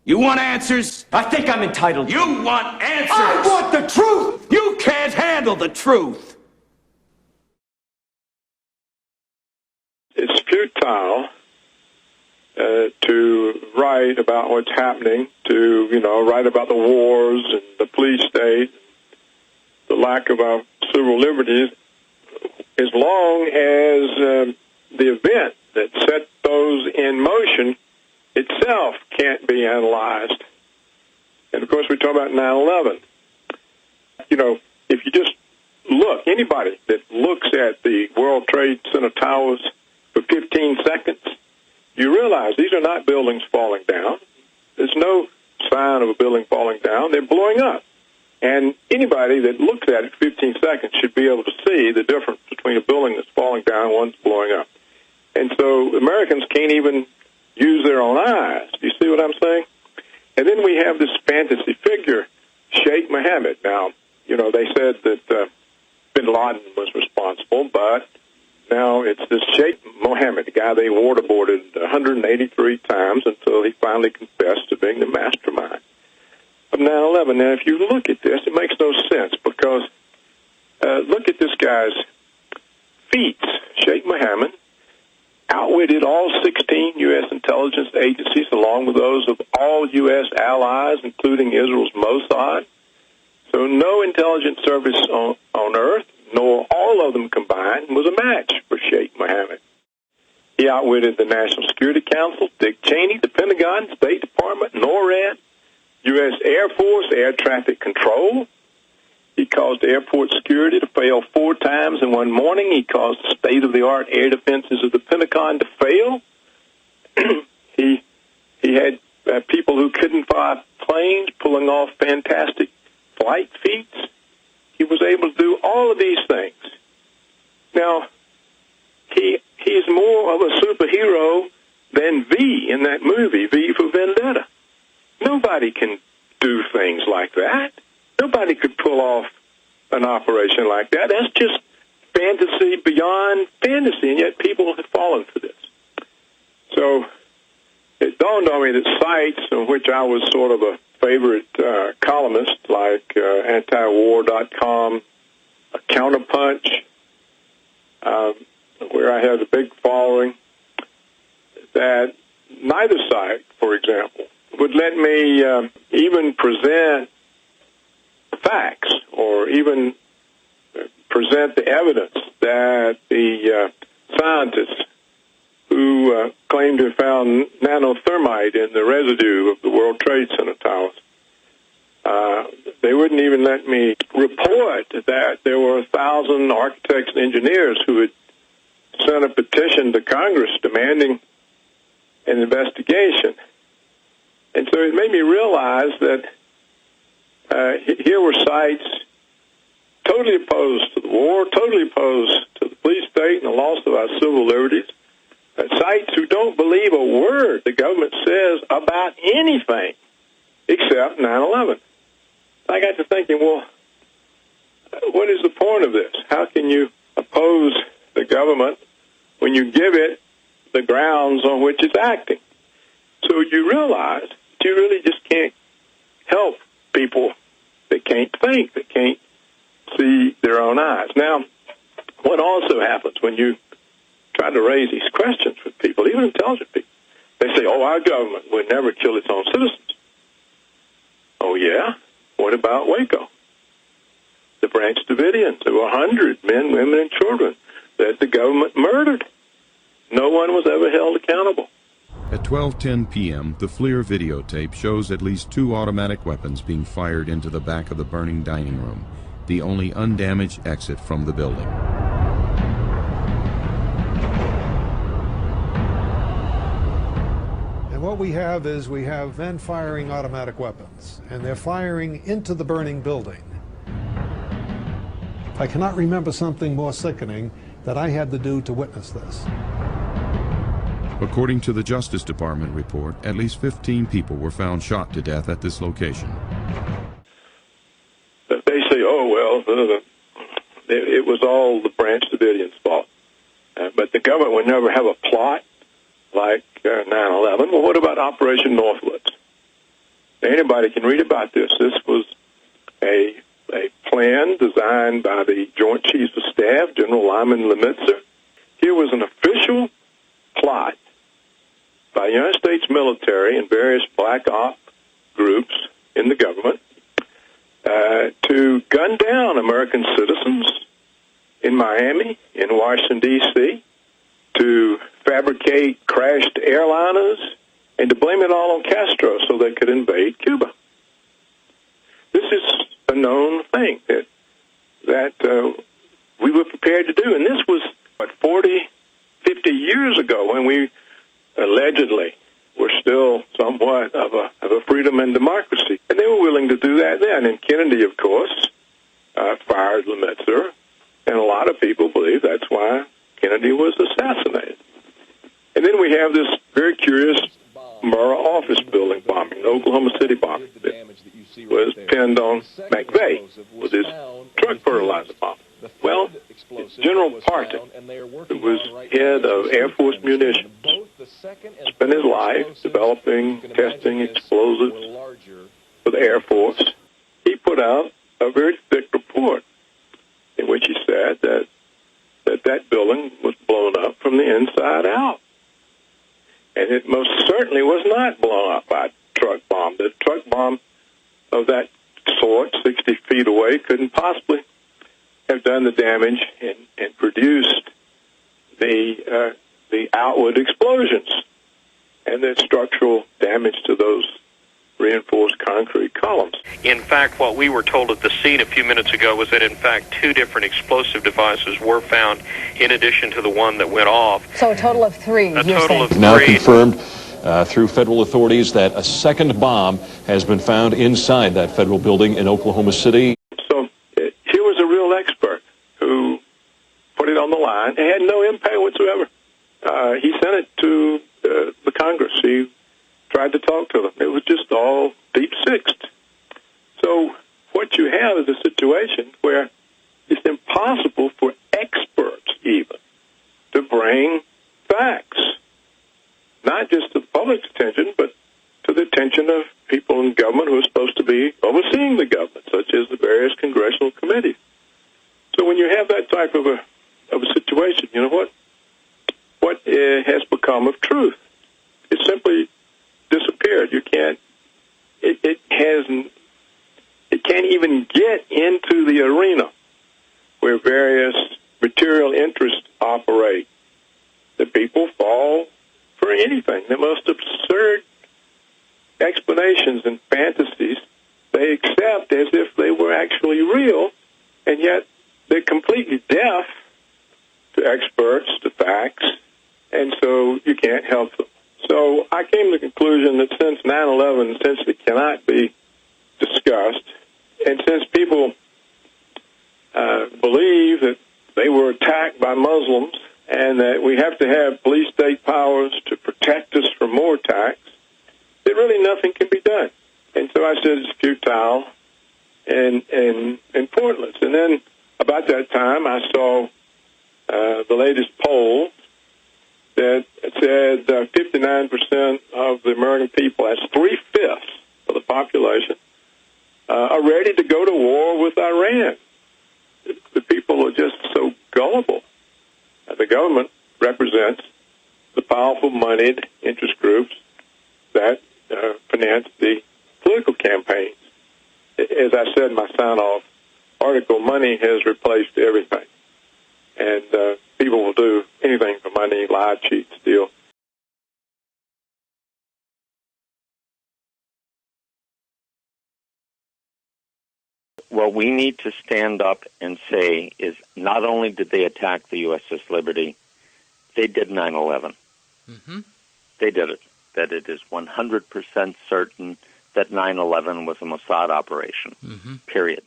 You want answers? I think I'm entitled. You want answers? I want the truth! You can't handle the truth. It's futile to write about what's happening, to, write about the wars and the police state, the lack of our civil liberties, as long as the event that set those in motion itself can't be analyzed. And, of course, we talk about 9/11. If you just look, anybody that looks at the World Trade Center towers for 15 seconds, you realize these are not buildings falling down. There's no sign of a building falling down. They're blowing up. And anybody that looks at it for 15 seconds should be able to see the difference between a building that's falling down and one that's blowing up. And so Americans can't even use their own eyes. Do you see what I'm saying? And then we have this fantasy figure, Sheikh Mohammed. Now, they said that bin Laden was responsible, but now it's this Sheikh Mohammed, the guy they waterboarded 183 times until he finally confessed to being the mastermind of 9/11. Now, if you look at this, it makes no sense because look at this guy's feats. Sheikh Mohammed outwitted all 16 U.S. intelligence agencies along with those of all U.S. allies, including Israel's Mossad. So no intelligence service on Earth, nor all of them combined, was a match for Sheikh Mohammed. He outwitted the National Security Council, Dick Cheney, the Pentagon, State Department, NORAD, U.S. Air Force, Air Traffic Control. He caused airport security to fail 4 times in one morning. He caused the state-of-the-art air defenses of the Pentagon to fail. He had people who couldn't fly planes pulling off fantastic flight feats. He was able to do all of these things. Now, he's more of a superhero than V in that movie, V for Vendetta. Nobody can do things like that. Nobody could pull off an operation like that. That's just fantasy beyond fantasy, and yet people have fallen for this. So it dawned on me that sites in which I was sort of a favorite columnist, like antiwar.com, Counterpunch, where I had a big following, that neither site, for example, would let me even present facts or even present the evidence that the scientists who claimed to have found nanothermite in the residue of the World Trade Center towers. They wouldn't even let me report that there were 1,000 architects and engineers who had sent a petition to Congress demanding an investigation. And so it made me realize that here were sites totally opposed to the war, totally opposed to the police state and the loss of our civil liberties, sites who don't believe a word the government says about anything except 9/11. I got to thinking, well, what is the point of this? How can you oppose the government when you give it the grounds on which it's acting? So you realize that you really just can't help people that can't think, that can't see their own eyes. Now, what also happens when you try to raise these questions with people, even intelligent people, they say, oh, our government would never kill its own citizens. Oh, yeah? What about Waco? The Branch Davidians, there were 100 men, women, and children that the government murdered. No one was ever held accountable. At 12:10 p.m., the FLIR videotape shows at least 2 automatic weapons being fired into the back of the burning dining room, the only undamaged exit from the building. And what we have is we have men firing automatic weapons, and they're firing into the burning building. I cannot remember something more sickening that I had to do to witness this. According to the Justice Department report, at least 15 people were found shot to death at this location. They say, oh, well, it was all the Branch Davidians' fault. But the government would never have a plot like 9/11. Well, what about Operation Northwoods? Anybody can read about this. This was a plan designed by the Joint Chiefs of Staff, General Lyman Lemitzer. Here was an official plot by the United States military and various black op groups in the government to gun down American citizens in Miami, in Washington, D.C., to fabricate crashed airliners, and to blame it all on Castro so they could invade Cuba. This is a known thing that we were prepared to do. And this was, 40, 50 years ago when we allegedly were still somewhat of a freedom and democracy. And they were willing to do that then. And Kennedy, of course, fired Lemitzer. And a lot of people believe that's why Kennedy was assassinated. And then we have this very curious Murrah office building bombing, the Oklahoma City bombing that was pinned on McVeigh with his truck fertilizer bomb. Well, General Parton, who was head of Air Force Munitions, spent his life developing, testing explosives for the Air Force. He put out a very thick report in which he said that building was blown up from the inside out. And it most certainly was not blown up by a truck bomb. The truck bomb of that sort, 60 feet away, couldn't possibly have done the damage and produced the outward explosions and the structural damage to those reinforced concrete columns. In fact, what we were told at the scene a few minutes ago was that, in fact, 2 different explosive devices were found in addition to the one that went off. So a total of 3. A total of 3. Now confirmed through federal authorities that a second bomb has been found inside that federal building in Oklahoma City. So here was a real expert who put it on the line. It had no impact whatsoever. He sent it to the Congress. He tried to talk to them. It was just all deep-sixed. So what you have is a situation where it's impossible for experts even to bring facts, not just to the public's attention, but to the attention of people in government who are supposed to be overseeing the government, such as the various congressional committees. So when you have that type of a situation, you know what has become of truth? It simply disappeared. You can't. It can't even get into the arena where various material interests operate. The people fall for anything. The most absurd explanations and fantasies they accept as if they were actually real, and yet they're completely deaf to experts, to facts, and so you can't help them. So I came to the conclusion that since 9/11 essentially cannot be discussed, and since people believe that they were attacked by Muslims and that we have to have police state powers to protect us from more attacks, that really nothing can be done. And so I said it's futile and pointless. And then about that time I saw the latest poll that said 59% of the American people, that's 3/5 of the population, are ready to go to war with Iran. The people are just so gullible. The government represents the powerful, moneyed interest groups that finance the political campaigns. As I said in my sign-off article, money has replaced everything. And people will do anything for money, lie, cheat, steal. What we need to stand up and say is not only did they attack the USS Liberty, they did 9/11. Mm-hmm. They did it. That it is 100% certain that 9/11 was a Mossad operation, period.